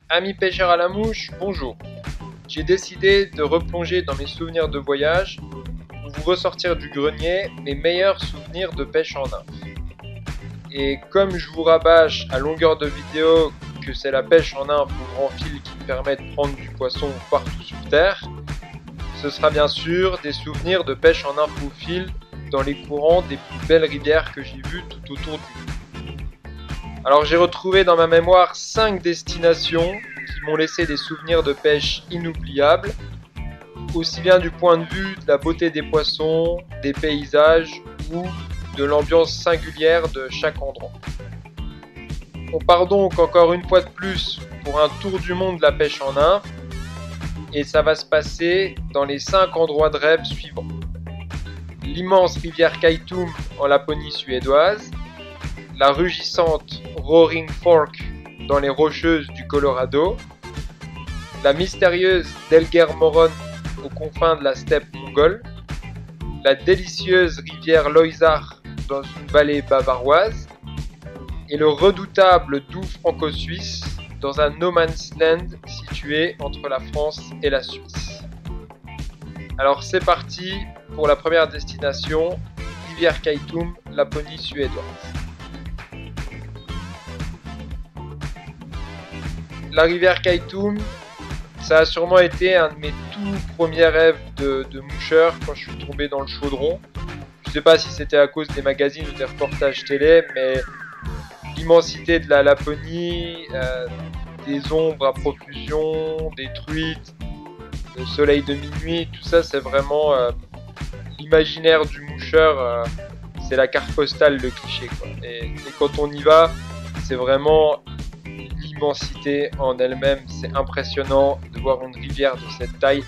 Amis pêcheurs à la mouche, bonjour. J'ai décidé de replonger dans mes souvenirs de voyage pour vous ressortir du grenier mes meilleurs souvenirs de pêche en nymphe. Et comme je vous rabâche à longueur de vidéo que c'est la pêche en nymphe au grand fil qui me permet de prendre du poisson partout sur terre, ce sera bien sûr des souvenirs de pêche en nymphe au fil dans les courants des plus belles rivières que j'ai vues tout autour du monde. Alors j'ai retrouvé dans ma mémoire 5 destinations qui m'ont laissé des souvenirs de pêche inoubliables, aussi bien du point de vue de la beauté des poissons, des paysages ou de l'ambiance singulière de chaque endroit. On part donc encore une fois de plus pour un tour du monde de la pêche en nymphe, et ça va se passer dans les 5 endroits de rêve suivants. L'immense rivière Kaitum en Laponie suédoise, la rugissante Roaring Fork dans les Rocheuses du Colorado, la mystérieuse Delguer-Moron aux confins de la steppe mongole, la délicieuse rivière Loisach dans une vallée bavaroise, et le redoutable Doubs franco-suisse dans un no man's land situé entre la France et la Suisse. Alors c'est parti pour la première destination, rivière Kaitum, Laponie suédoise. La rivière Kaitum, ça a sûrement été un de mes tout premiers rêves de moucheur quand je suis tombé dans le chaudron. Je sais pas si c'était à cause des magazines ou des reportages télé, mais l'immensité de la Laponie, des ombres à profusion, des truites, le soleil de minuit, tout ça c'est vraiment l'imaginaire du moucheur, c'est la carte postale, le cliché, quoi. Et quand on y va, c'est vraiment l'immensité en elle-même, c'est impressionnant de voir une rivière de cette taille.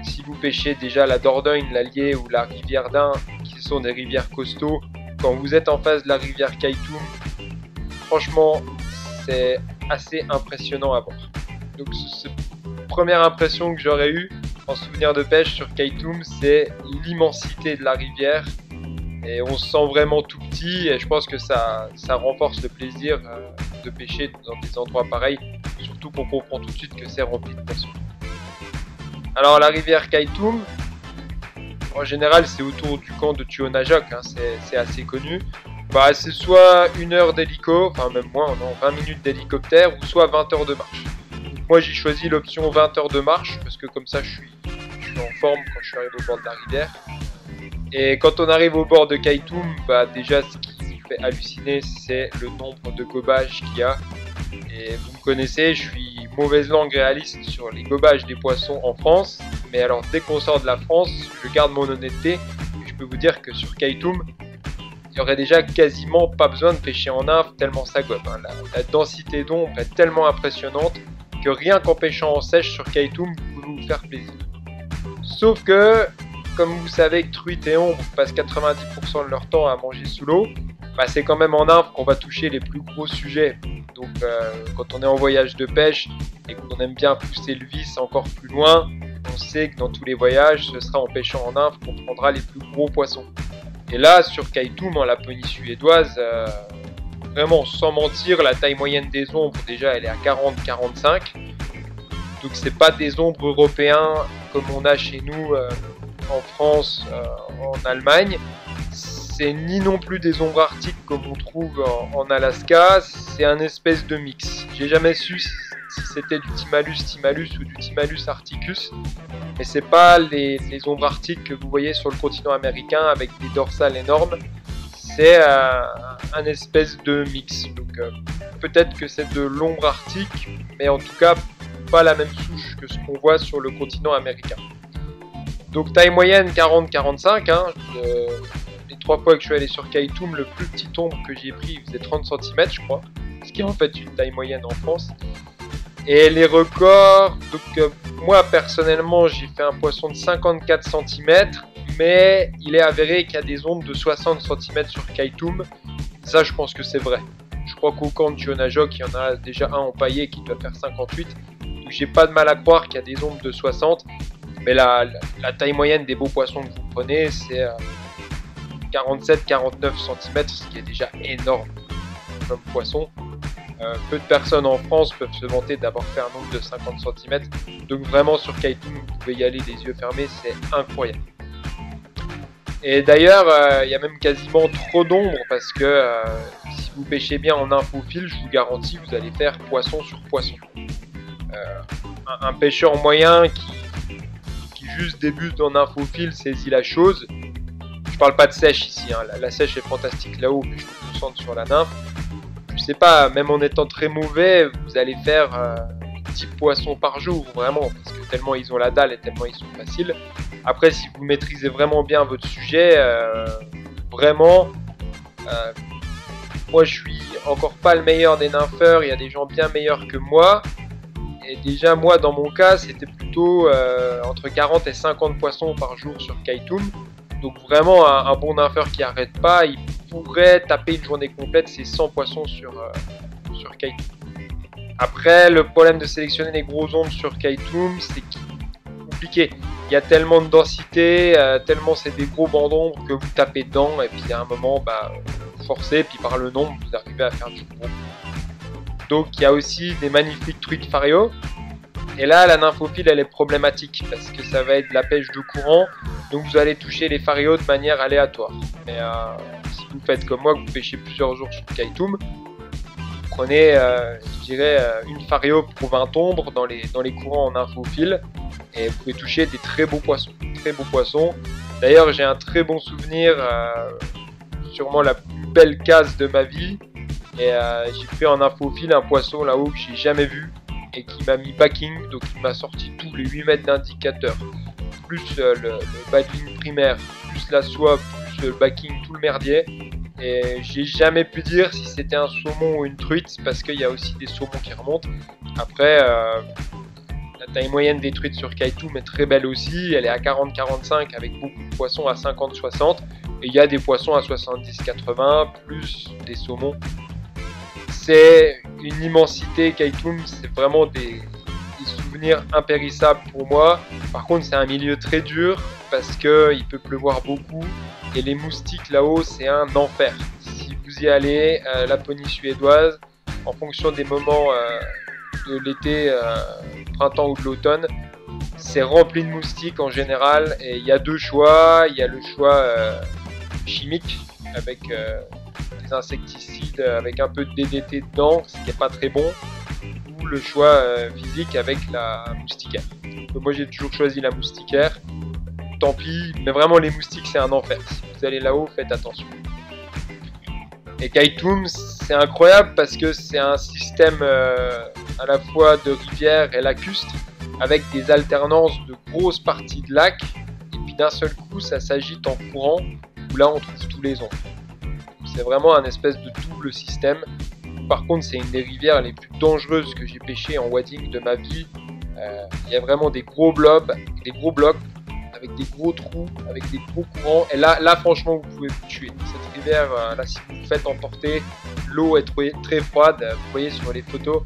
Si vous pêchez déjà la Dordogne, l'Allier ou la rivière d'Ain, qui sont des rivières costauds, quand vous êtes en face de la rivière Kaitum, franchement, c'est assez impressionnant à voir. Donc, première impression que j'aurais eue en souvenir de pêche sur Kaitum, c'est l'immensité de la rivière. Et on se sent vraiment tout petit, et je pense que ça renforce le plaisir de pêcher dans des endroits pareils, surtout qu'on comprend tout de suite que c'est rempli de poissons. Alors la rivière Kaitum, en général c'est autour du camp de Tuonajok, hein, c'est assez connu. Bah, c'est soit 1 heure d'hélico, enfin même moins, non, 20 minutes d'hélicoptère, ou soit 20 heures de marche. Donc, moi j'ai choisi l'option 20 heures de marche, parce que comme ça je suis en forme quand je suis arrivé au bord de la rivière. Et quand on arrive au bord de Kaitum, bah déjà ce qui me fait halluciner, c'est le nombre de gobages qu'il y a. Et vous me connaissez, je suis mauvaise langue réaliste sur les gobages des poissons en France. Mais alors dès qu'on sort de la France, je garde mon honnêteté. Et je peux vous dire que sur Kaitum, il y aurait déjà quasiment pas besoin de pêcher en nymphe tellement ça gobe, hein. La densité d'ombre est tellement impressionnante que rien qu'en pêchant en sèche sur Kaitum, vous pouvez vous faire plaisir. Sauf que, comme vous savez que truites et ombres passent 90% de leur temps à manger sous l'eau, bah c'est quand même en nymphe qu'on va toucher les plus gros sujets. Donc quand on est en voyage de pêche et qu'on aime bien pousser le vice encore plus loin, on sait que dans tous les voyages, ce sera en pêchant en nymphe qu'on prendra les plus gros poissons. Et là, sur Kaitum, en Laponie suédoise, vraiment sans mentir, la taille moyenne des ombres, déjà, elle est à 40-45. Donc c'est pas des ombres européens comme on a chez nous en France, en Allemagne. C'est ni non plus des ombres arctiques comme on trouve en Alaska, c'est un espèce de mix. J'ai jamais su si c'était du Timalus ou du Timalus arcticus, mais c'est pas les ombres arctiques que vous voyez sur le continent américain avec des dorsales énormes, c'est un espèce de mix. Donc peut-être que c'est de l'ombre arctique, mais en tout cas pas la même souche que ce qu'on voit sur le continent américain. Donc taille moyenne 40-45, hein, les 3 fois que je suis allé sur Kaitum, le plus petit ombre que j'ai pris faisait 30 cm je crois, ce qui est en fait une taille moyenne en France. Et les records, donc moi personnellement j'ai fait un poisson de 54 cm, mais il est avéré qu'il y a des ombres de 60 cm sur Kaitum, ça je pense que c'est vrai. Je crois qu'au camp de Tuonajok il y en a déjà un empaillé qui doit faire 58, donc j'ai pas de mal à croire qu'il y a des ombres de 60. Mais la taille moyenne des beaux poissons que vous prenez, c'est 47-49 cm, ce qui est déjà énorme comme poisson. Peu de personnes en France peuvent se vanter d'avoir fait un nombre de 50 cm. Donc vraiment sur Kaitoum, vous pouvez y aller les yeux fermés, c'est incroyable. Et d'ailleurs, il y a même quasiment trop d'ombre parce que si vous pêchez bien en infophile, je vous garantis, vous allez faire poisson sur poisson. Un pêcheur moyen qui juste débute en infophile saisit la chose. Je parle pas de sèche ici, hein. La sèche est fantastique là-haut, mais je me concentre sur la nymphe. Je sais pas, même en étant très mauvais, vous allez faire 10 poissons par jour, vraiment, parce que tellement ils ont la dalle et tellement ils sont faciles. Après, si vous maîtrisez vraiment bien votre sujet, vraiment, moi je suis encore pas le meilleur des nympheurs, il y a des gens bien meilleurs que moi. Et déjà, moi, dans mon cas, c'était plutôt entre 40 et 50 poissons par jour sur Kaitoum. Donc vraiment, un bon nympheur qui arrête pas, il pourrait taper une journée complète, c'est 100 poissons sur Kaitoum. Après, le problème de sélectionner les gros ombres sur Kaitoum, c'est compliqué. Il y a tellement de densité, tellement c'est des gros bancs d'ombre que vous tapez dedans, et puis à un moment, vous forcez, puis par le nombre, vous arrivez à faire du gros. Donc il y a aussi des magnifiques truites fario. Et là, la nymphophile, elle est problématique parce que ça va être de la pêche de courant. Donc vous allez toucher les farios de manière aléatoire. Mais si vous faites comme moi, que vous pêchez plusieurs jours sur Kaitoum, vous prenez, je dirais, une fario pour 20 ombres dans les courants en nymphophile. Et vous pouvez toucher des très beaux poissons. Très beaux poissons. D'ailleurs, j'ai un très bon souvenir, sûrement la plus belle case de ma vie. Et j'ai pris en infophile un poisson là-haut que j'ai jamais vu et qui m'a mis backing, donc il m'a sorti tous les 8 mètres d'indicateur, plus le backing primaire, plus la soie, plus le backing, tout le merdier. Et j'ai jamais pu dire si c'était un saumon ou une truite parce qu'il y a aussi des saumons qui remontent. Après, la taille moyenne des truites sur Kaitoum est très belle aussi, elle est à 40-45 avec beaucoup de poissons à 50-60 et il y a des poissons à 70-80 plus des saumons. C'est une immensité, Kaitoum, c'est vraiment des souvenirs impérissables pour moi. Par contre, c'est un milieu très dur parce qu'il peut pleuvoir beaucoup et les moustiques là-haut, c'est un enfer. Si vous y allez, Laponie suédoise, en fonction des moments de l'été, printemps ou de l'automne, c'est rempli de moustiques en général et il y a deux choix. Il y a le choix chimique avec des insecticides avec un peu de DDT dedans, ce qui n'est pas très bon, ou le choix physique avec la moustiquaire. Donc moi j'ai toujours choisi la moustiquaire, tant pis, mais vraiment les moustiques c'est un enfer. Si vous allez là-haut, faites attention. Et Kaitoum, c'est incroyable parce que c'est un système à la fois de rivière et lacustre, avec des alternances de grosses parties de lac, et puis d'un seul coup ça s'agite en courant, où là on trouve tous les ombres. C'est vraiment un espèce de double système. Par contre, c'est une des rivières les plus dangereuses que j'ai pêché en wading de ma vie. Il y a vraiment des gros blocs, avec des gros trous, avec des gros courants. Et là franchement, vous pouvez vous tuer. Cette rivière, là, si vous vous faites emporter, l'eau est très froide. Vous voyez sur les photos,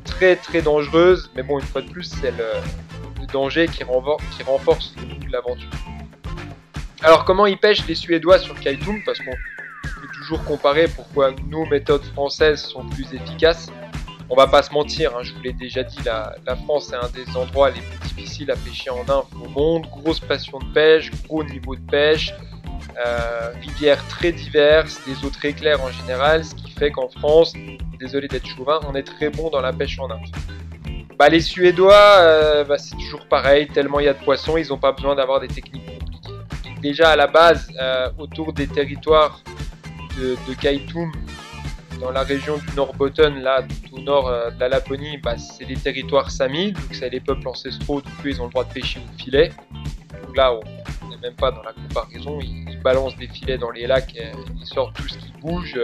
très dangereuse. Mais bon, une fois de plus, c'est le danger qui renforce le goût de l'aventure. Alors, comment ils pêchent les Suédois sur Kaitoum? Parce qu'on peut toujours comparer pourquoi nos méthodes françaises sont plus efficaces. On va pas se mentir, hein, je vous l'ai déjà dit, la France est un des endroits les plus difficiles à pêcher en nymphe au monde. Grosse passion de pêche, gros niveau de pêche, rivières très diverses, des eaux très claires en général, ce qui fait qu'en France, désolé d'être chauvin, on est très bon dans la pêche en nymphe. Les Suédois, c'est toujours pareil, tellement il y a de poissons, ils n'ont pas besoin d'avoir des techniques compliquées. Et déjà à la base, autour des territoires de Kaitoum, dans la région du Norrbotten, là, tout au nord de la Laponie, c'est des territoires Sami, donc c'est les peuples ancestraux, donc eux ils ont le droit de pêcher au filet. Donc là, on n'est même pas dans la comparaison, ils balancent des filets dans les lacs, et ils sortent tout ce qui bouge,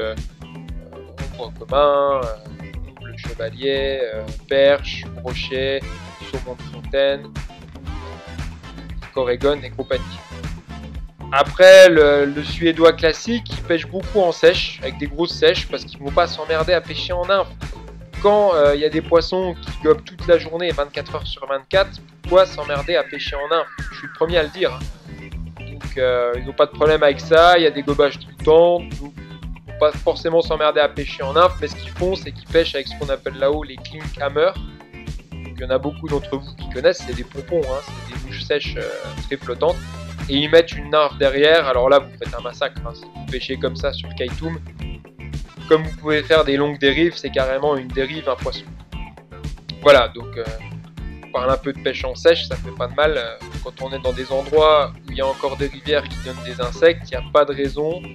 ombre commun, ombre chevalier, perche, brochet, saumon de fontaine, corégone et compagnie. Après, le Suédois classique, il pêche beaucoup en sèche, avec des grosses sèches, parce qu'ils ne vont pas s'emmerder à pêcher en nymphe. Quand il y a des poissons qui gobent toute la journée, 24 heures sur 24, pourquoi s'emmerder à pêcher en nymphe? Je suis le premier à le dire. Donc, ils n'ont pas de problème avec ça, il y a des gobages tout le temps. Donc, faut pas forcément s'emmerder à pêcher en nymphe, mais ce qu'ils font, c'est qu'ils pêchent avec ce qu'on appelle là-haut les clink hammers. Donc, il y en a beaucoup d'entre vous qui connaissent, c'est des pompons, hein, c'est des mouches sèches très flottantes. Et ils mettent une nymphe derrière, alors là vous faites un massacre, hein, si vous pêchez comme ça sur Kaitoum. Comme vous pouvez faire des longues dérives, c'est carrément une dérive, un poisson. Voilà, donc on parle un peu de pêche en sèche, ça fait pas de mal. Quand on est dans des endroits où il y a encore des rivières qui donnent des insectes, il n'y a pas de raison de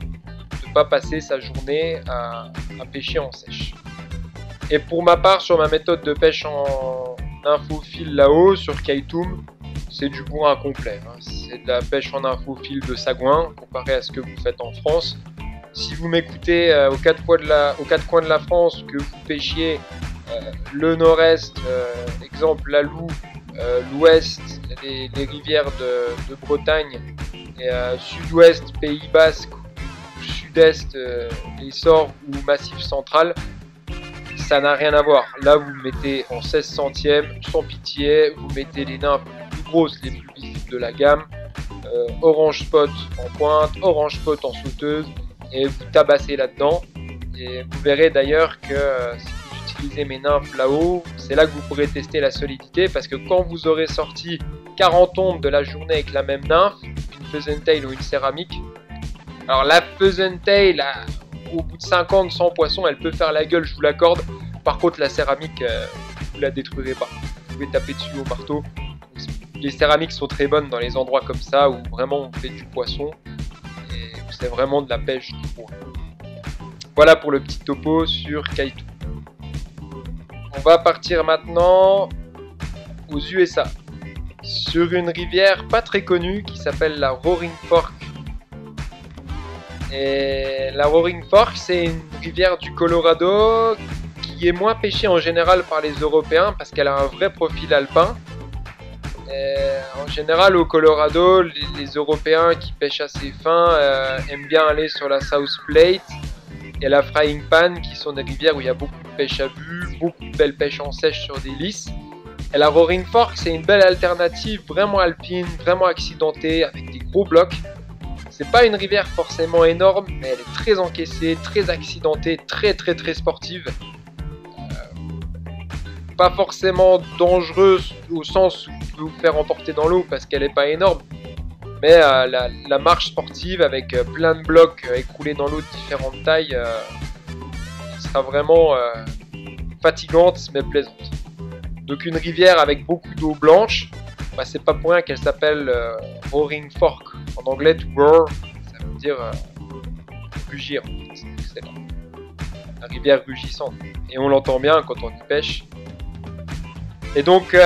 ne pas passer sa journée à pêcher en sèche. Et pour ma part, sur ma méthode de pêche en infophile là-haut, sur Kaitoum, c'est du bourrin complet. Hein. C'est de la pêche en infophile de sagouin, comparé à ce que vous faites en France. Si vous m'écoutez aux quatre coins de la France, que vous pêchiez le nord-est, exemple la Loue, l'ouest, les rivières de Bretagne, et sud-ouest, Pays Basque, ou sud-est, les Sorgues ou Massif Central, ça n'a rien à voir. Là, vous le mettez en 16 centièmes, sans pitié, vous mettez les nymphes les plus grosses, les plus visibles de la gamme, orange spot en pointe, orange spot en sauteuse, et vous tabassez là-dedans. Et vous verrez d'ailleurs que si vous utilisez mes nymphes là-haut, c'est là que vous pourrez tester la solidité, parce que quand vous aurez sorti 40 ombres de la journée avec la même nymphe, une pheasant-tail ou une céramique, alors la pheasant-tail, au bout de 50-100 poissons, elle peut faire la gueule, je vous l'accorde. Par contre, la céramique, vous la détruirez pas. Vous pouvez taper dessus au marteau. Les céramiques sont très bonnes dans les endroits comme ça où vraiment on fait du poisson et où c'est vraiment de la pêche du bourrin. Voilà pour le petit topo sur Kaitoum. On va partir maintenant aux USA, sur une rivière pas très connue qui s'appelle la Roaring Fork. Et la Roaring Fork, c'est une rivière du Colorado qui est moins pêchée en général par les Européens parce qu'elle a un vrai profil alpin. Et en général, au Colorado, les Européens qui pêchent assez fin aiment bien aller sur la South Plate et la Frying Pan, qui sont des rivières où il y a beaucoup de pêche à vue, beaucoup de belles pêches en sèche sur des lisses. Et la Roaring Fork, c'est une belle alternative, vraiment alpine, vraiment accidentée, avec des gros blocs. C'est pas une rivière forcément énorme, mais elle est très encaissée, très accidentée, très sportive. Pas forcément dangereuse au sens où vous pouvez vous faire emporter dans l'eau parce qu'elle est pas énorme. Mais la marche sportive avec plein de blocs écroulés dans l'eau de différentes tailles sera vraiment fatigante mais plaisante. Donc une rivière avec beaucoup d'eau blanche, bah, c'est pas pour rien qu'elle s'appelle Roaring Fork. En anglais, to roar, ça veut dire rugir. C'est la rivière rugissante. Et on l'entend bien quand on y pêche. Et donc,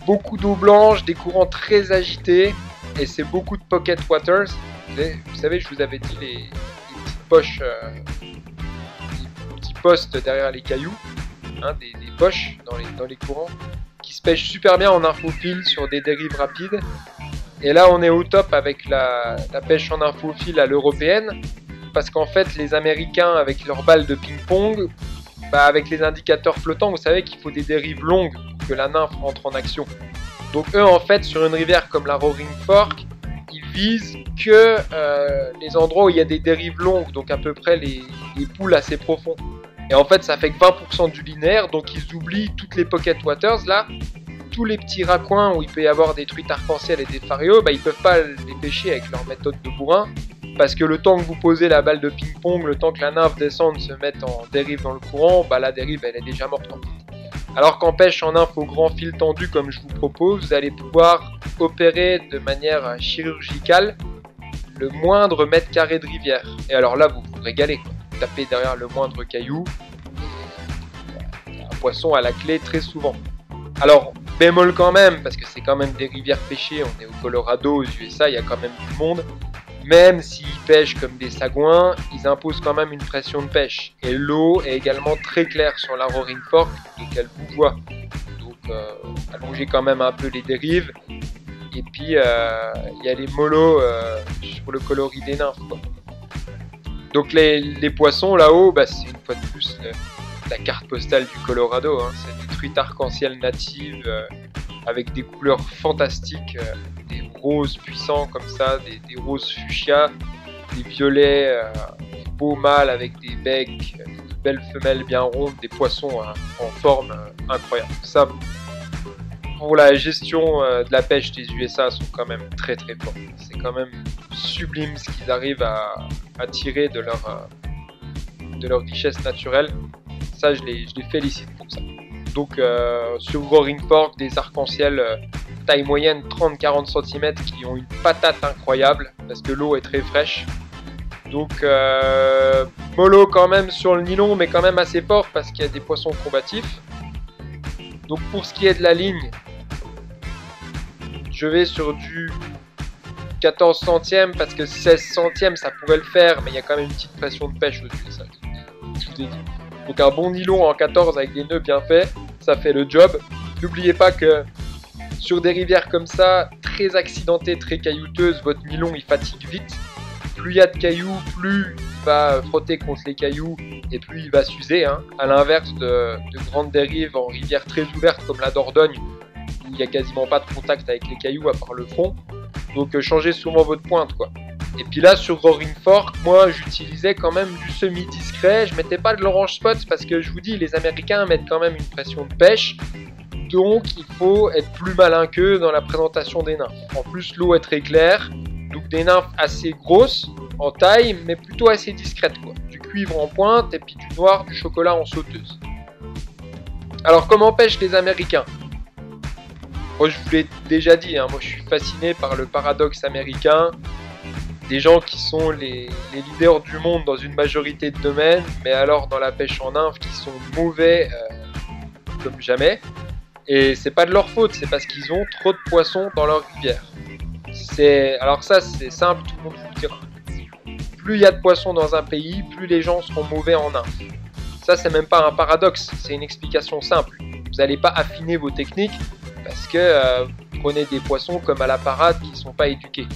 beaucoup d'eau blanche, des courants très agités, et c'est beaucoup de pocket waters. Vous savez, je vous avais dit les petites poches, les petits postes derrière les cailloux, hein, des poches dans les courants, qui se pêchent super bien en infophile sur des dérives rapides. Et là, on est au top avec la pêche en infophile à l'européenne, parce qu'en fait, les Américains, avec leurs balles de ping-pong, bah, avec les indicateurs flottants, vous savez qu'il faut des dérives longues pour que la nymphe rentre en action. Donc eux, en fait, sur une rivière comme la Roaring Fork, ils visent que les endroits où il y a des dérives longues, donc à peu près les pools assez profonds. Et en fait, ça fait que 20% du linéaire, donc ils oublient toutes les pocket waters, là, tous les petits raccoins où il peut y avoir des truites arc-en-ciel et des farios, bah, ils peuvent pas les pêcher avec leur méthode de bourrin, parce que le temps que vous posez la balle de ping-pong, le temps que la nymphe descende, se mette en dérive dans le courant, bah, la dérive, elle est déjà morte en fait. Alors qu'en pêche en nymphe au grand fil tendu, comme je vous propose, vous allez pouvoir opérer de manière chirurgicale le moindre mètre carré de rivière. Et alors là, vous vous régalez, quoi. Vous tapez derrière le moindre caillou, et il y a un poisson à la clé très souvent. Alors, bémol quand même, parce que c'est quand même des rivières pêchées, on est au Colorado, aux USA, il y a quand même du monde. Même s'ils pêchent comme des sagouins, ils imposent quand même une pression de pêche. Et l'eau est également très claire sur la Roaring Fork, donc elle vous voit. Donc allongez quand même un peu les dérives. Et puis il y a les molos sur le coloris des nymphes, quoi. Donc les poissons là-haut, bah, c'est une fois de plus la carte postale du Colorado. Hein. C'est des truites arc-en-ciel natives avec des couleurs fantastiques. Des roses puissants comme ça, des roses fuchsia, des violets beaux mâles avec des becs, des belles femelles bien rondes, des poissons en forme incroyable. Ça, pour la gestion de la pêche des USA, sont quand même très très forts. C'est quand même sublime ce qu'ils arrivent à tirer de leur richesse naturelle. Ça, je les félicite pour ça. Donc sur Roaring Fork, des arcs-en-ciel taille moyenne 30-40 cm qui ont une patate incroyable parce que l'eau est très fraîche. Donc mollo quand même sur le nylon, mais quand même assez fort parce qu'il y a des poissons combatifs. Donc pour ce qui est de la ligne, je vais sur du 14 centièmes parce que 16 centièmes ça pourrait le faire, mais il y a quand même une petite pression de pêche au-dessus, ça je vous ai dit. Donc un bon nylon en 14 avec des nœuds bien faits, ça fait le job. N'oubliez pas que sur des rivières comme ça, très accidentées, très caillouteuses, votre nylon il fatigue vite. Plus il y a de cailloux, plus il va frotter contre les cailloux et plus il va s'user. Hein. À l'inverse de grandes dérives en rivières très ouvertes comme la Dordogne, où il n'y a quasiment pas de contact avec les cailloux à part le fond. Donc changez souvent votre pointe quoi. Et puis là sur Roaring Fork, moi j'utilisais quand même du semi-discret, je mettais pas de l'orange spot parce que je vous dis, les Américains mettent quand même une pression de pêche, donc il faut être plus malin qu'eux dans la présentation des nymphes. En plus l'eau est très claire, donc des nymphes assez grosses en taille, mais plutôt assez discrètes quoi. Du cuivre en pointe et puis du noir, du chocolat en sauteuse. Alors comment pêchent les Américains ? Moi je vous l'ai déjà dit, hein, moi je suis fasciné par le paradoxe américain. Des gens qui sont les leaders du monde dans une majorité de domaines, mais alors dans la pêche en nymphe qui sont mauvais comme jamais. Et c'est pas de leur faute, c'est parce qu'ils ont trop de poissons dans leur rivière. Alors ça c'est simple, tout le monde vous le dira. Plus il y a de poissons dans un pays, plus les gens seront mauvais en nymphe. Ça c'est même pas un paradoxe, c'est une explication simple. Vous n'allez pas affiner vos techniques parce que vous prenez des poissons comme à la parade qui ne sont pas éduqués.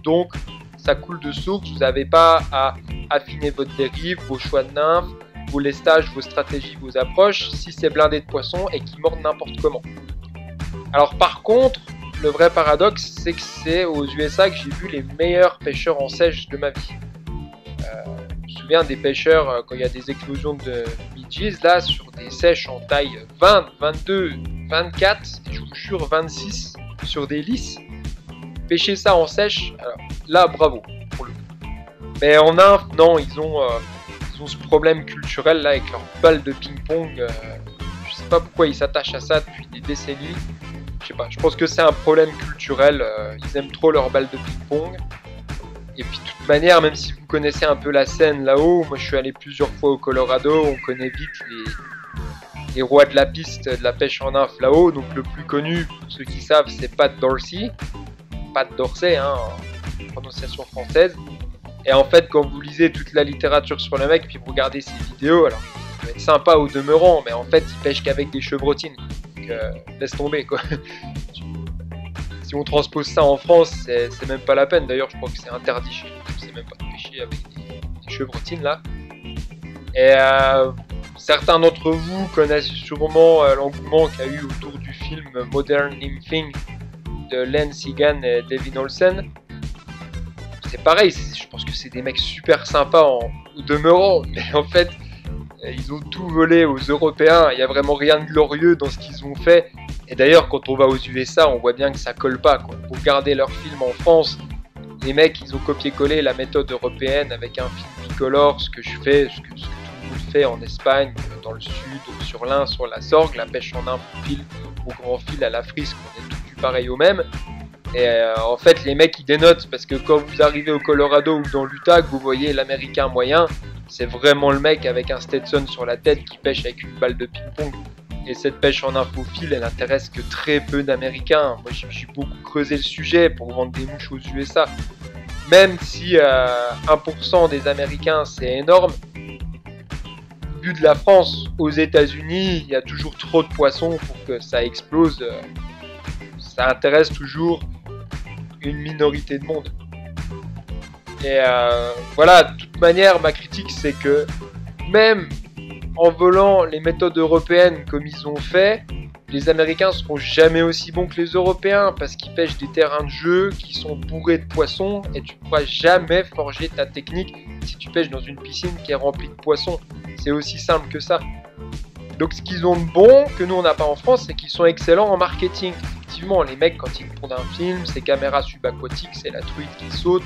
Donc ça coule de source, vous n'avez pas à affiner votre dérive, vos choix de nymphes, vos lestages, vos stratégies, vos approches, si c'est blindé de poissons et qui mordent n'importe comment. Alors par contre, le vrai paradoxe, c'est que c'est aux USA que j'ai vu les meilleurs pêcheurs en sèche de ma vie. Je me souviens des pêcheurs, quand il y a des éclosions de midges, là, sur des sèches en taille 20, 22, 24, et je vous jure 26, sur des lisses. Pêcher ça en sèche, alors là bravo pour le coup. Mais en nymphe, non, ils ont ce problème culturel là avec leur balle de ping-pong. Je sais pas pourquoi ils s'attachent à ça depuis des décennies. Je sais pas, je pense que c'est un problème culturel. Ils aiment trop leur balle de ping-pong. Et puis de toute manière, même si vous connaissez un peu la scène là-haut, moi je suis allé plusieurs fois au Colorado, on connaît vite les rois de la piste de la pêche en nymphe là-haut. Donc le plus connu, pour ceux qui savent, c'est Pat Dorsey. Pat Dorsey, hein, en prononciation française. Et en fait, quand vous lisez toute la littérature sur le mec, puis vous regardez ses vidéos, alors il doit être sympa au demeurant, mais en fait, il pêche qu'avec des chevrotines. Donc, laisse tomber, quoi. Si on transpose ça en France, c'est même pas la peine. D'ailleurs, je crois que c'est interdit chez nous. C'est même pas de pêcher avec des chevrotines, là. Et certains d'entre vous connaissent sûrement l'engouement qu'il y a eu autour du film Modern Nymphing de Len Sigan et Devin Olsen. C'est pareil, je pense que c'est des mecs super sympas au demeurant, mais en fait, ils ont tout volé aux Européens, il n'y a vraiment rien de glorieux dans ce qu'ils ont fait. Et d'ailleurs, quand on va aux USA, on voit bien que ça colle pas, quoi. Pour regarder leurs films en France, les mecs, ils ont copié-collé la méthode européenne avec un film bicolore, ce que je fais, ce que tout le monde fait en Espagne, dans le sud, sur l'Ain, sur la Sorgue, la pêche en nymphe au grand fil, à la frisque, on est tout pareil au même. Et en fait, les mecs ils dénotent parce que quand vous arrivez au Colorado ou dans l'Utah, que vous voyez l'américain moyen, c'est vraiment le mec avec un Stetson sur la tête qui pêche avec une balle de ping-pong. Et cette pêche en infophile, elle intéresse que très peu d'Américains. Moi j'ai beaucoup creusé le sujet pour vendre des mouches aux USA. Même si 1% des Américains c'est énorme, vu de la France aux États-Unis, il y a toujours trop de poissons pour que ça explose. Ça intéresse toujours une minorité de monde. Et voilà, de toute manière, ma critique c'est que même en volant les méthodes européennes comme ils ont fait, les Américains seront jamais aussi bons que les Européens parce qu'ils pêchent des terrains de jeu qui sont bourrés de poissons et tu ne pourras jamais forger ta technique si tu pêches dans une piscine qui est remplie de poissons. C'est aussi simple que ça. Donc ce qu'ils ont de bon, que nous on n'a pas en France, c'est qu'ils sont excellents en marketing. Effectivement, les mecs quand ils tournent un film, c'est caméra subaquatique, c'est la truite qui saute,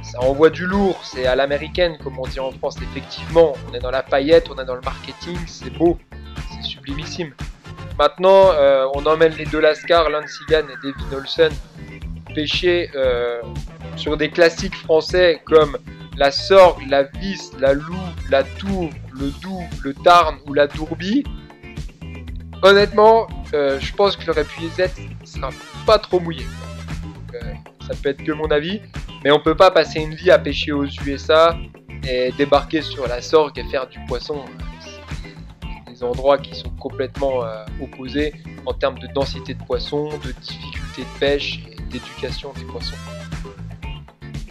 ça envoie du lourd, c'est à l'américaine comme on dit en France. Effectivement, on est dans la paillette, on est dans le marketing, c'est beau, c'est sublimissime. Maintenant, on emmène les deux Lascar, Lance Higan et David Olsen pêcher sur des classiques français comme la sorgue, la vis, la loup, la tour, le doux, le tarn ou la dourbie. Honnêtement, je pense que leur épuisette sera pas trop mouillé. Ça peut être que mon avis, mais on peut pas passer une vie à pêcher aux USA et débarquer sur la sorgue et faire du poisson. C'est des endroits qui sont complètement opposés en termes de densité de poissons, de difficulté de pêche et d'éducation des poissons.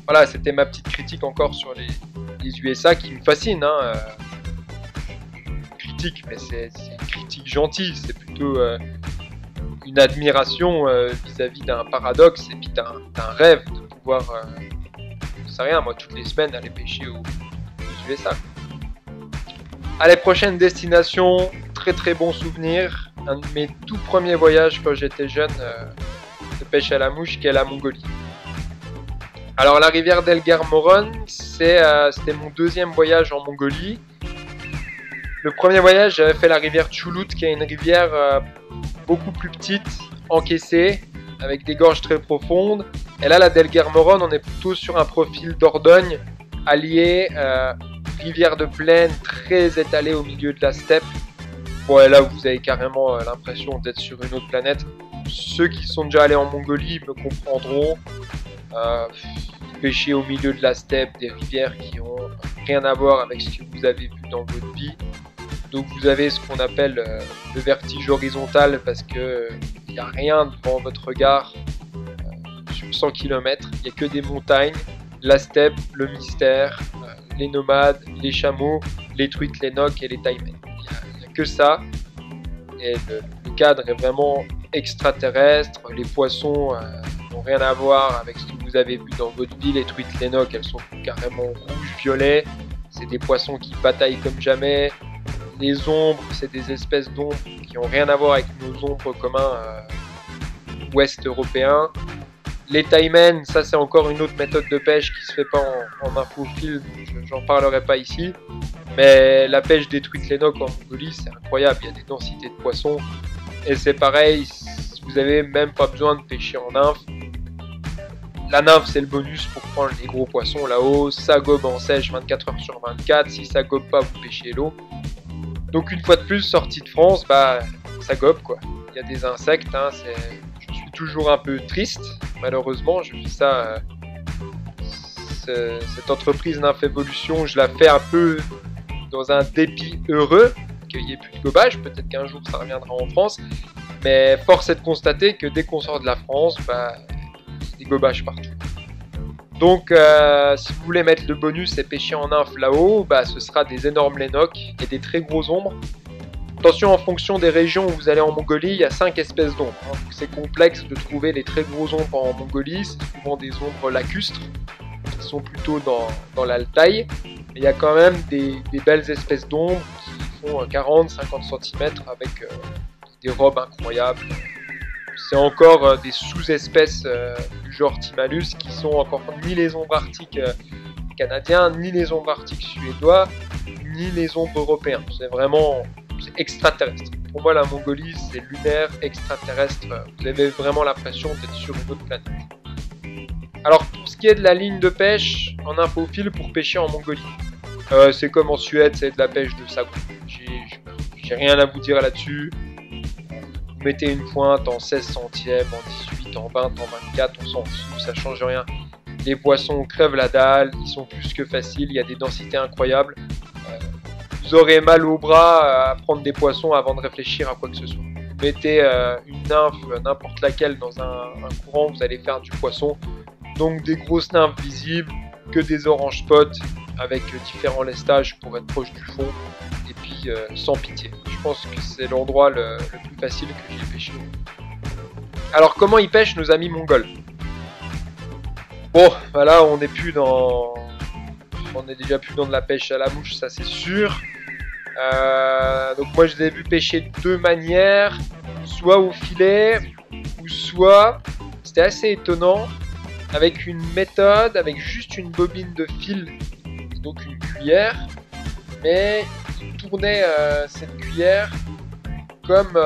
Voilà, c'était ma petite critique encore sur les USA qui me fascine. Critique, mais c'est une critique gentille, c'est plutôt une admiration vis-à-vis d'un paradoxe et puis d'un rêve de pouvoir, je sais rien, moi toutes les semaines aller pêcher aux USA. Allez, prochaine destination, très bon souvenir, un de mes tout premiers voyages quand j'étais jeune de pêche à la mouche qui est la Mongolie. Alors la rivière d'Elgar Moron, c'était mon deuxième voyage en Mongolie. Le premier voyage, j'avais fait la rivière Tchoulout, qui est une rivière beaucoup plus petite, encaissée, avec des gorges très profondes. Et là, la d'Elgar Moron, on est plutôt sur un profil Dordogne, allié, rivière de plaine, très étalée au milieu de la steppe. Bon, et là, vous avez carrément l'impression d'être sur une autre planète. Ceux qui sont déjà allés en Mongolie me comprendront. Pêcher au milieu de la steppe, des rivières qui ont rien à voir avec ce que vous avez vu dans votre vie. Donc vous avez ce qu'on appelle le vertige horizontal parce que il n'y a rien devant votre regard sur 100 km. Il n'y a que des montagnes, la steppe, le mystère, les nomades, les chameaux, les truites, les nocs et les taïmens. Il n'y a que ça. Et le cadre est vraiment extraterrestre. Les poissons n'ont rien à voir avec ce que vous avez vu dans votre vie. Les truites, les nocs, elles sont carrément rouges-violets. C'est des poissons qui bataillent comme jamais. Les ombres, c'est des espèces d'ombres qui n'ont rien à voir avec nos ombres communs ouest européens. Les taïmens, ça c'est encore une autre méthode de pêche qui se fait pas en infophile, j'en parlerai pas ici. Mais la pêche des truites les nocs en Mongolie, c'est incroyable, il y a des densités de poissons. Et c'est pareil, vous avez même pas besoin de pêcher en nymphe. La nymphe, c'est le bonus pour prendre les gros poissons là-haut. Ça gobe en sèche 24 heures sur 24. Si ça gobe pas, vous pêchez l'eau. Donc une fois de plus, sortie de France, ça gobe quoi. Il y a des insectes, je suis toujours un peu triste, malheureusement. Je fais ça, cette entreprise Nymph Evolution, je la fais un peu dans un dépit heureux, qu'il n'y ait plus de gobage. Peut-être qu'un jour ça reviendra en France. Mais force est de constater que dès qu'on sort de la France, il y a des gobages partout. Donc si vous voulez mettre le bonus et pêcher en nymphe là-haut, ce sera des énormes lénocs et des très gros ombres. Attention, en fonction des régions où vous allez en Mongolie, il y a 5 espèces d'ombres. Donc c'est complexe de trouver les très gros ombres en Mongolie, c'est souvent des ombres lacustres, qui sont plutôt dans l'Altaï. Mais il y a quand même des belles espèces d'ombres qui font 40-50 cm avec des robes incroyables. C'est encore des sous-espèces du genre Timalus qui sont encore ni les ombres arctiques canadiens, ni les ombres arctiques suédois, ni les ombres européens. C'est extraterrestre. Pour moi, la Mongolie, c'est lunaire, extraterrestre. Vous avez vraiment l'impression d'être sur une autre planète. Alors, pour ce qui est de la ligne de pêche en infophile pour pêcher en Mongolie, c'est comme en Suède, c'est de la pêche de sagon. J'ai rien à vous dire là-dessus. Vous mettez une pointe en 16 centièmes, en 18, en 20, en 24, on s'en fout, ça change rien. Les poissons crèvent la dalle, ils sont plus que faciles, il y a des densités incroyables. Vous aurez mal au bras à prendre des poissons avant de réfléchir à quoi que ce soit. Vous mettez une nymphe, n'importe laquelle, dans un courant, vous allez faire du poisson. Donc des grosses nymphes visibles, que des orange spots, avec différents lestages pour être proche du fond, et puis sans pitié. Je pense que c'est l'endroit le plus facile que j'ai pêché. Alors comment ils pêchent nos amis mongols? Bon, voilà, on n'est plus dans... On est déjà plus dans de la pêche à la mouche, ça c'est sûr. Donc moi je les ai vus pêcher de deux manières, soit au filet, ou soit, c'était assez étonnant, avec une méthode, avec juste une bobine de fil, donc une cuillère, mais ils tournaient cette cuillère comme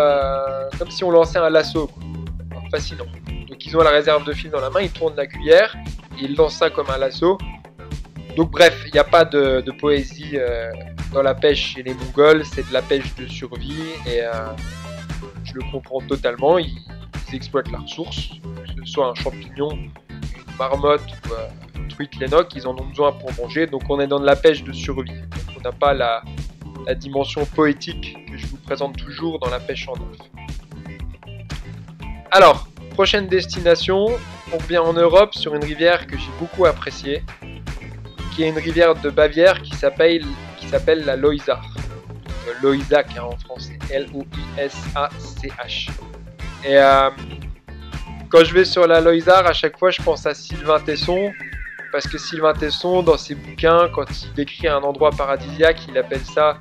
si on lançait un lasso, quoi. Alors, fascinant. Donc ils ont la réserve de fil dans la main, ils tournent la cuillère, et ils lancent ça comme un lasso. Donc bref, il n'y a pas de poésie dans la pêche chez les Mongols, c'est de la pêche de survie, et je le comprends totalement, ils exploitent la ressource, que ce soit un champignon, une marmotte ou une truite lénoque, ils en ont besoin pour manger, donc on est dans de la pêche de survie. Donc on n'a pas la dimension poétique que je vous présente toujours dans la pêche en neuf. Alors, prochaine destination, on revient en Europe sur une rivière que j'ai beaucoup appréciée, qui est une rivière de Bavière qui s'appelle la Loisach. Loisach hein, en français, L-O-I-S-A-C-H. Et quand je vais sur la Loisach, à chaque fois je pense à Sylvain Tesson, parce que Sylvain Tesson, dans ses bouquins, quand il décrit un endroit paradisiaque, il appelle ça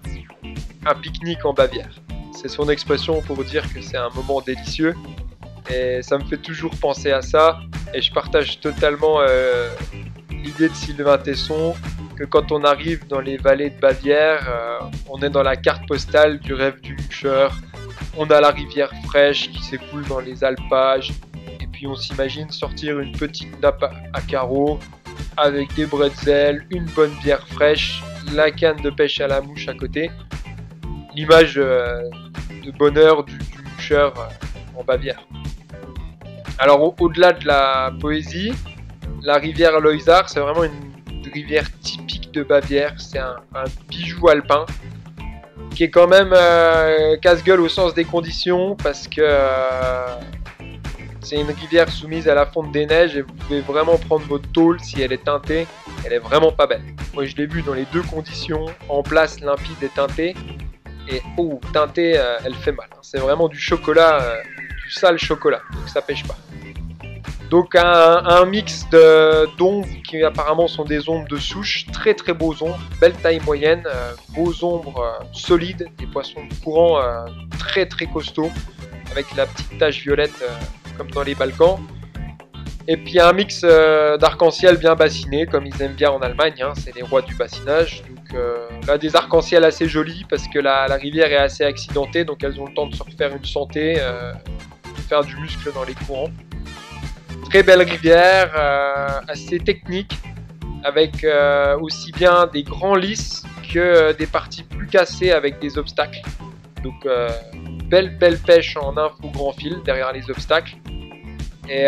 un pique-nique en Bavière. C'est son expression pour dire que c'est un moment délicieux. Et ça me fait toujours penser à ça. Et je partage totalement l'idée de Sylvain Tesson, que quand on arrive dans les vallées de Bavière, on est dans la carte postale du rêve du moucheur. On a la rivière fraîche qui s'écoule dans les alpages. Et puis on s'imagine sortir une petite nappe à carreaux, avec des bretzels, une bonne bière fraîche, la canne de pêche à la mouche à côté. L'image de bonheur du moucheur en Bavière. Alors au-delà de la poésie, la rivière Loisach, c'est vraiment une rivière typique de Bavière. C'est un bijou alpin qui est quand même casse-gueule au sens des conditions, parce que c'est une rivière soumise à la fonte des neiges et vous pouvez vraiment prendre votre tôle si elle est teintée. Elle est vraiment pas belle. Moi je l'ai vue dans les deux conditions, en place, limpide et teintée. Et oh, teintée, elle fait mal. C'est vraiment du chocolat, du sale chocolat, donc ça pêche pas. Donc un mix d'ombres qui apparemment sont des ombres de souche, très très beaux ombres, belle taille moyenne, beaux ombres solides, des poissons de courant très très costauds, avec la petite tache violette comme dans les Balkans. Et puis un mix d'arc-en-ciel bien bassiné, comme ils aiment bien en Allemagne, hein, c'est les rois du bassinage. Donc là des arcs-en-ciel assez jolis, parce que la rivière est assez accidentée, donc elles ont le temps de se refaire une santé, de faire du muscle dans les courants. Très belle rivière, assez technique, avec aussi bien des grands lisses que des parties plus cassées avec des obstacles. Donc belle pêche en inf ou grand fil derrière les obstacles. Et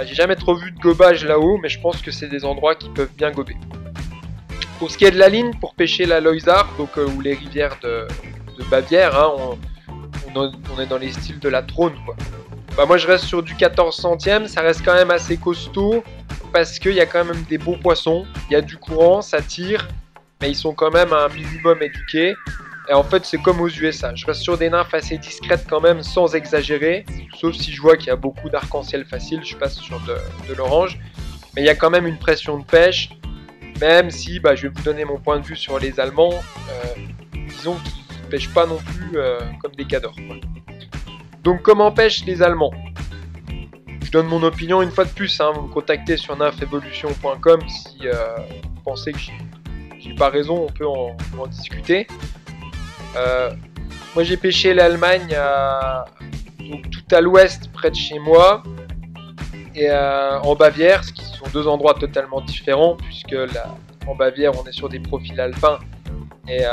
j'ai jamais trop vu de gobage là-haut, mais je pense que c'est des endroits qui peuvent bien gober. Pour ce qui est de la ligne, pour pêcher la Loisach, donc ou les rivières de Bavière, hein, on est dans les styles de la Trône, quoi. Bah moi je reste sur du 14 centièmes, ça reste quand même assez costaud, parce qu'il y a quand même des beaux poissons, il y a du courant, ça tire, mais ils sont quand même à un minimum éduqués. Et en fait c'est comme aux USA, je reste sur des nymphes assez discrètes quand même, sans exagérer, sauf si je vois qu'il y a beaucoup d'arc-en-ciel facile, je passe sur de l'orange. Mais il y a quand même une pression de pêche, même si je vais vous donner mon point de vue sur les Allemands, disons qu'ils ne pêchent pas non plus comme des cadors, quoi. Donc comment pêchent les Allemands? Je donne mon opinion une fois de plus, hein, vous me contactez sur nymphevolution.com si vous pensez que j'ai pas raison, on peut en discuter. Moi j'ai pêché l'Allemagne donc tout à l'ouest près de chez moi, et en Bavière, ce qui sont deux endroits totalement différents, puisque en Bavière on est sur des profils alpins, et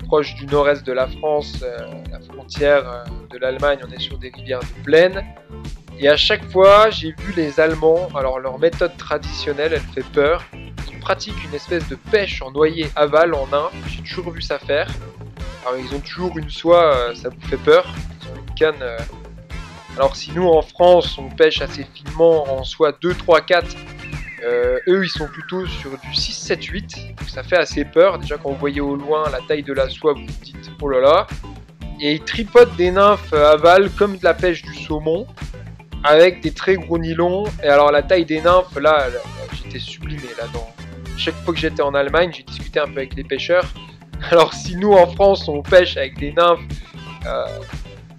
proche du nord-est de la France, la frontière de l'Allemagne, on est sur des rivières de plaine. Et à chaque fois, j'ai vu les Allemands, alors leur méthode traditionnelle, elle fait peur. Ils pratiquent une espèce de pêche en noyer aval en nymphe, j'ai toujours vu ça faire. Alors ils ont toujours une soie, ça vous fait peur. Ils ont une canne. Alors si nous en France, on pêche assez finement en soie 2, 3, 4, Eux, ils sont plutôt sur du 6, 7, 8. Donc ça fait assez peur. Déjà, quand vous voyez au loin la taille de la soie, vous vous dites oh là là. Et ils tripotent des nymphes aval comme de la pêche du saumon, avec des très gros nylons. Et alors, la taille des nymphes, là j'étais sublimé là-dedans. Chaque fois que j'étais en Allemagne, j'ai discuté un peu avec les pêcheurs. Alors, si nous en France, on pêche avec des nymphes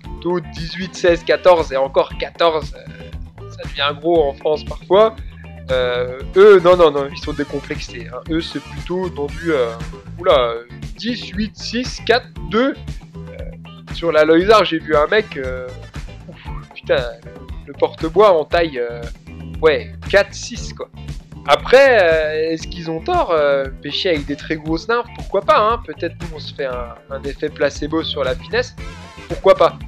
plutôt 18, 16, 14 et encore 14, ça devient gros en France parfois. Eux, non, ils sont décomplexés. Hein. Eux, c'est plutôt dans du 10, 8, 6, 4, 2. Sur la Loisar, j'ai vu un mec, putain, le porte-bois en taille, 4, 6 quoi. Après, est-ce qu'ils ont tort pêcher avec des très grosses nymphes? Pourquoi pas, hein. Peut-être nous on se fait un effet placebo sur la finesse. Pourquoi pas.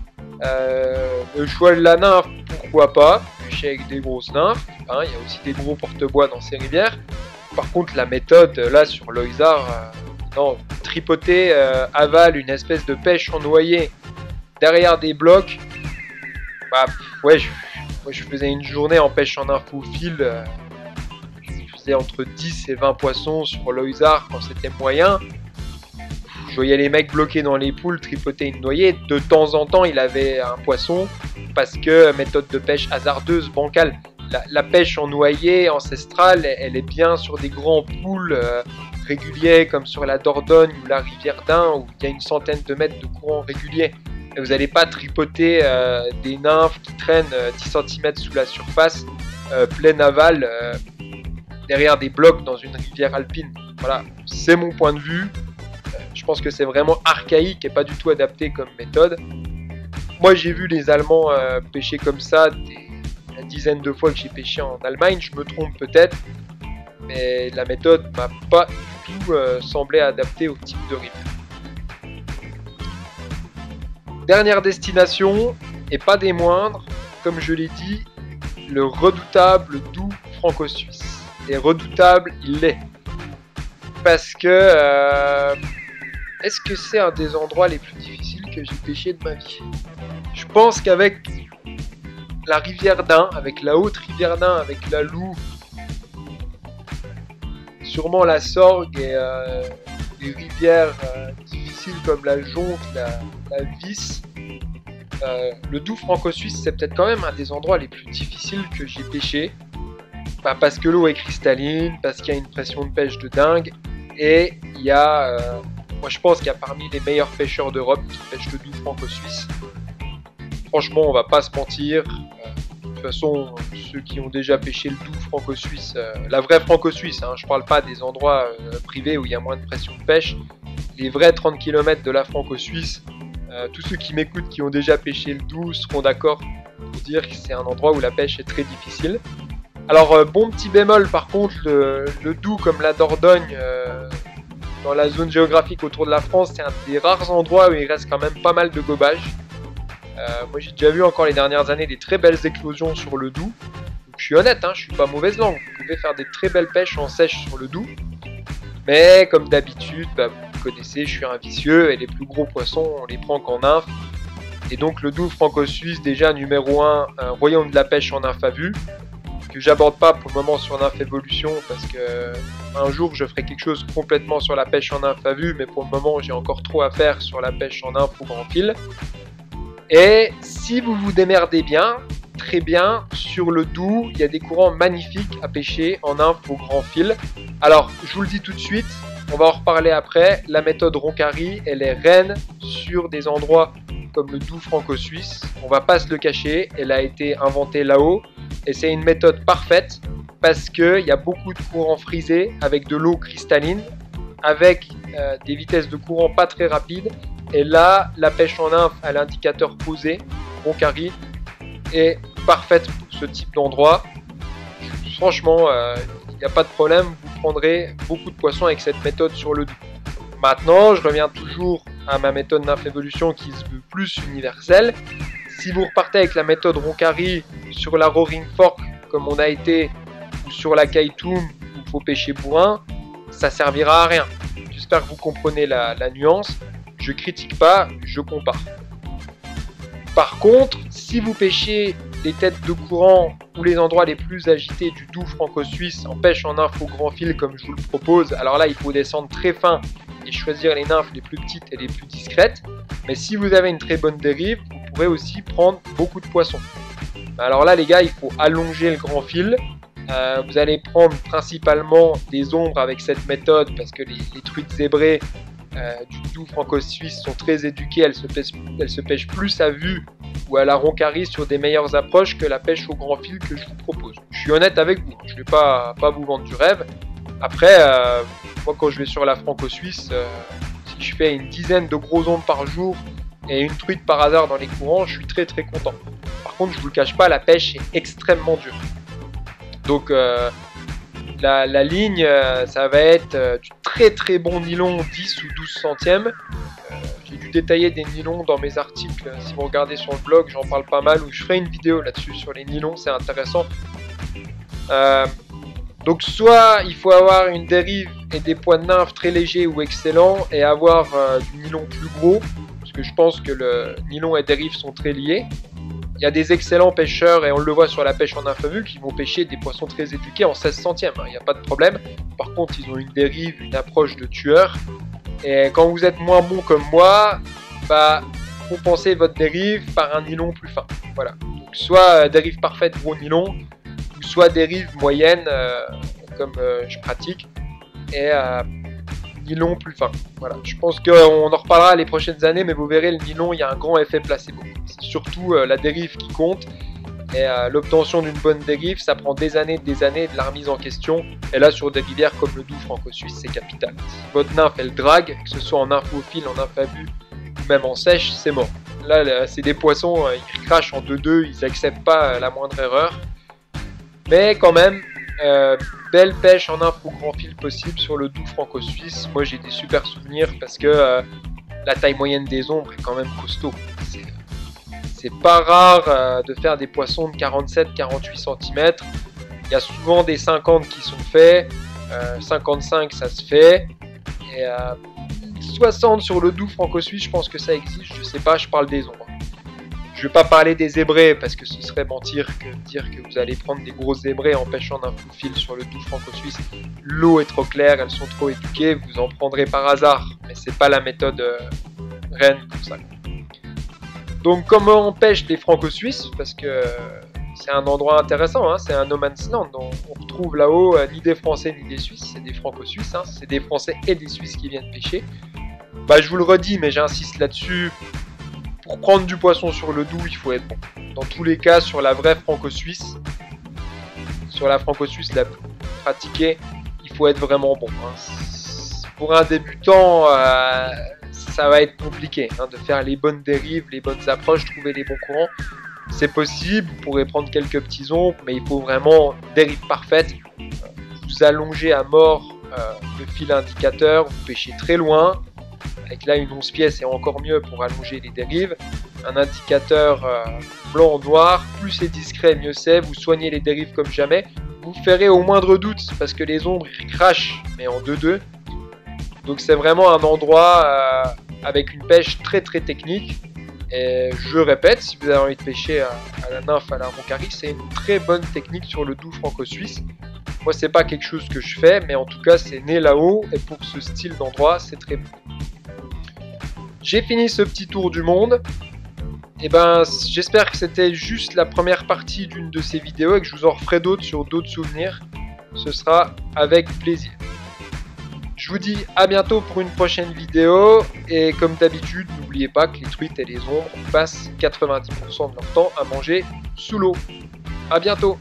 Le choix de la nymphe, pourquoi pas. Pêcher avec des grosses nymphes. Hein, il y a aussi des gros porte-bois dans ces rivières. Par contre, la méthode, là, sur Loisar, non, tripoter aval une espèce de pêche en noyer derrière des blocs. Bah, moi je faisais une journée en pêche en info-fil. Je faisais entre 10 et 20 poissons sur Loisar quand c'était moyen. Je voyais les mecs bloqués dans les poules tripoter une noyée. De temps en temps, il avait un poisson parce que méthode de pêche hasardeuse, bancale. La pêche en noyer ancestrale, elle est bien sur des grands poules réguliers comme sur la Dordogne ou la rivière d'Ain où il y a une centaine de mètres de courant régulier. Et vous n'allez pas tripoter des nymphes qui traînent 10 cm sous la surface, plein aval, derrière des blocs dans une rivière alpine. Voilà, c'est mon point de vue. Je pense que c'est vraiment archaïque et pas du tout adapté comme méthode. Moi, j'ai vu les Allemands pêcher comme ça la dizaine de fois que j'ai pêché en Allemagne. Je me trompe peut-être, mais la méthode m'a pas du tout semblé adaptée au type de rivière. Dernière destination, et pas des moindres, comme je l'ai dit, le redoutable Doubs franco-suisse. Et redoutable, il l'est. Parce que, est-ce que c'est un des endroits les plus difficiles que j'ai pêché de ma vie? Je pense qu'avec la rivière d'Ain, avec la haute rivière d'Ain, avec la Louve, sûrement la Sorgue et les rivières difficiles comme la Jonque, la Vis, le Doubs franco-suisse, c'est peut-être quand même un des endroits les plus difficiles que j'ai pêché. Parce que l'eau est cristalline, parce qu'il y a une pression de pêche de dingue, et il y a, moi je pense qu'il y a parmi les meilleurs pêcheurs d'Europe qui pêchent le Doubs franco-suisse. Franchement, on va pas se mentir. De toute façon, ceux qui ont déjà pêché le Doubs franco-suisse, la vraie franco-suisse, hein, je parle pas des endroits privés où il y a moins de pression de pêche, les vrais 30 km de la franco-suisse, tous ceux qui m'écoutent qui ont déjà pêché le Doubs seront d'accord pour dire que c'est un endroit où la pêche est très difficile. Alors, bon petit bémol par contre, le Doubs comme la Dordogne, dans la zone géographique autour de la France, c'est un des rares endroits où il reste quand même pas mal de gobage. Moi j'ai déjà vu encore les dernières années des très belles éclosions sur le Doubs. Donc, je suis honnête, hein, je suis pas mauvaise langue. Vous pouvez faire des très belles pêches en sèche sur le Doubs. Mais comme d'habitude, vous connaissez, je suis un vicieux et les plus gros poissons, on les prend qu'en nymphe. Et donc le Doubs franco-suisse, déjà numéro 1, un royaume de la pêche en nymphe à vue, que j'aborde pas pour le moment sur nymphe évolution parce que un jour je ferai quelque chose complètement sur la pêche en nymphe à vue, mais pour le moment j'ai encore trop à faire sur la pêche en nymphe au grand fil. Et si vous vous démerdez bien, très bien, sur le Doubs, il y a des courants magnifiques à pêcher en nymphe au grand fil. Alors, je vous le dis tout de suite, on va en reparler après, la méthode Roncari, elle est reine sur des endroits comme le Doubs franco-suisse. On va pas se le cacher, elle a été inventée là-haut, et c'est une méthode parfaite parce qu'il y a beaucoup de courants frisés avec de l'eau cristalline, avec des vitesses de courant pas très rapides. Et là, la pêche en nymphe à l'indicateur posé, Roncari, est parfaite pour ce type d'endroit. Franchement, il n'y a pas de problème, vous prendrez beaucoup de poissons avec cette méthode sur le Doubs. Maintenant, je reviens toujours à ma méthode nymphe évolution qui se veut plus universelle. Si vous repartez avec la méthode Roncari sur la Roaring Fork, comme on a été, ou sur la Kaitoum, où il faut pêcher bourrin, ça servira à rien. J'espère que vous comprenez la nuance. Je critique pas, je compare. Par contre, si vous pêchez les têtes de courant ou les endroits les plus agités du doux franco-suisse en pêche en nymphe au grand fil comme je vous le propose, alors là il faut descendre très fin et choisir les nymphes les plus petites et les plus discrètes. Mais si vous avez une très bonne dérive, vous pourrez aussi prendre beaucoup de poissons. Alors là les gars, il faut allonger le grand fil. Vous allez prendre principalement des ombres avec cette méthode parce que les truites zébrées du doux franco-suisse sont très éduquées, elles se pêchent plus à vue ou à la roncarie sur des meilleures approches que la pêche au grand fil que je vous propose. Je suis honnête avec vous, je ne vais pas vous vendre du rêve. Après, moi quand je vais sur la franco-suisse, si je fais une dizaine de gros ombres par jour et une truite par hasard dans les courants, je suis très très content. Par contre, je vous le cache pas, la pêche est extrêmement dure. Donc la ligne, ça va être du très très bon nylon 10 ou 12 centièmes. J'ai dû détailler des nylons dans mes articles. Si vous regardez sur le blog, j'en parle pas mal, ou je ferai une vidéo là-dessus sur les nylons, c'est intéressant. Donc soit il faut avoir une dérive et des poids de nymphe très légers ou excellents et avoir du nylon plus gros, parce que je pense que le nylon et dérive sont très liés. Il y a des excellents pêcheurs, et on le voit sur la pêche en nymphe à vue, qui vont pêcher des poissons très éduqués en 16 centièmes, il n'y a pas de problème. Par contre, ils ont une dérive, une approche de tueur. Et quand vous êtes moins bon comme moi, compensez votre dérive par un nylon plus fin. Voilà. Donc, soit dérive parfaite, gros nylon, ou soit dérive moyenne, comme je pratique, et nylon plus fin. Voilà. Je pense qu'on en reparlera les prochaines années, mais vous verrez, le nylon, il y a un grand effet placebo. C'est surtout la dérive qui compte. Et l'obtention d'une bonne dérive, ça prend des années de la remise en question. Et là, sur des rivières comme le doux franco-suisse, c'est capital. Si votre nymphe, elle drague, que ce soit en nymphe au fil, en nymphe à vue, ou même en sèche, c'est mort. Là, c'est des poissons, ils crachent en 2-2, ils n'acceptent pas la moindre erreur. Mais quand même, belle pêche en nymphe au grand fil possible sur le doux franco-suisse. Moi, j'ai des super souvenirs parce que la taille moyenne des ombres est quand même costaud. C'est pas rare de faire des poissons de 47-48 cm. Il y a souvent des 50 qui sont faits, 55 ça se fait, et 60 sur le doux franco-suisse, je pense que ça existe, je sais pas, je parle des ombres. Je vais pas parler des zébrés parce que ce serait mentir que de dire que vous allez prendre des gros zébrés en pêchant d'un coup de fil sur le doux franco-suisse. L'eau est trop claire, elles sont trop éduquées, vous en prendrez par hasard, mais c'est pas la méthode reine pour ça. Donc comment on pêche les franco-suisses, parce que c'est un endroit intéressant, hein, c'est un no man's land, on retrouve là-haut ni des Français ni des Suisses, c'est des franco-suisses, hein, c'est des Français et des Suisses qui viennent pêcher. Je vous le redis, mais j'insiste là-dessus, pour prendre du poisson sur le doux, il faut être bon. Dans tous les cas, sur la vraie franco-suisse, sur la franco-suisse la plus pratiquée, il faut être vraiment bon. Hein. Pour un débutant, ça va être compliqué de faire les bonnes dérives, les bonnes approches, trouver les bons courants. C'est possible, vous pourrez prendre quelques petits ombres, mais il faut vraiment une dérive parfaite. Vous allongez à mort le fil indicateur, vous pêchez très loin. Avec là une 11 pièces et encore mieux pour allonger les dérives. Un indicateur blanc ou noir, plus c'est discret, mieux c'est. Vous soignez les dérives comme jamais. Vous ferez au moindre doute parce que les ombres ils crachent, mais en 2-2. Donc c'est vraiment un endroit avec une pêche très très technique. Et je répète, si vous avez envie de pêcher à la nymphe, à la roncarie, c'est une très bonne technique sur le doux franco-suisse. Moi, c'est pas quelque chose que je fais, mais en tout cas, c'est né là-haut. Et pour ce style d'endroit, c'est très bon. J'ai fini ce petit tour du monde. Et j'espère que c'était juste la première partie d'une de ces vidéos et que je vous en referai d'autres sur d'autres souvenirs. Ce sera avec plaisir. Je vous dis à bientôt pour une prochaine vidéo. Et comme d'habitude, n'oubliez pas que les truites et les ombres passent 90% de leur temps à manger sous l'eau. À bientôt!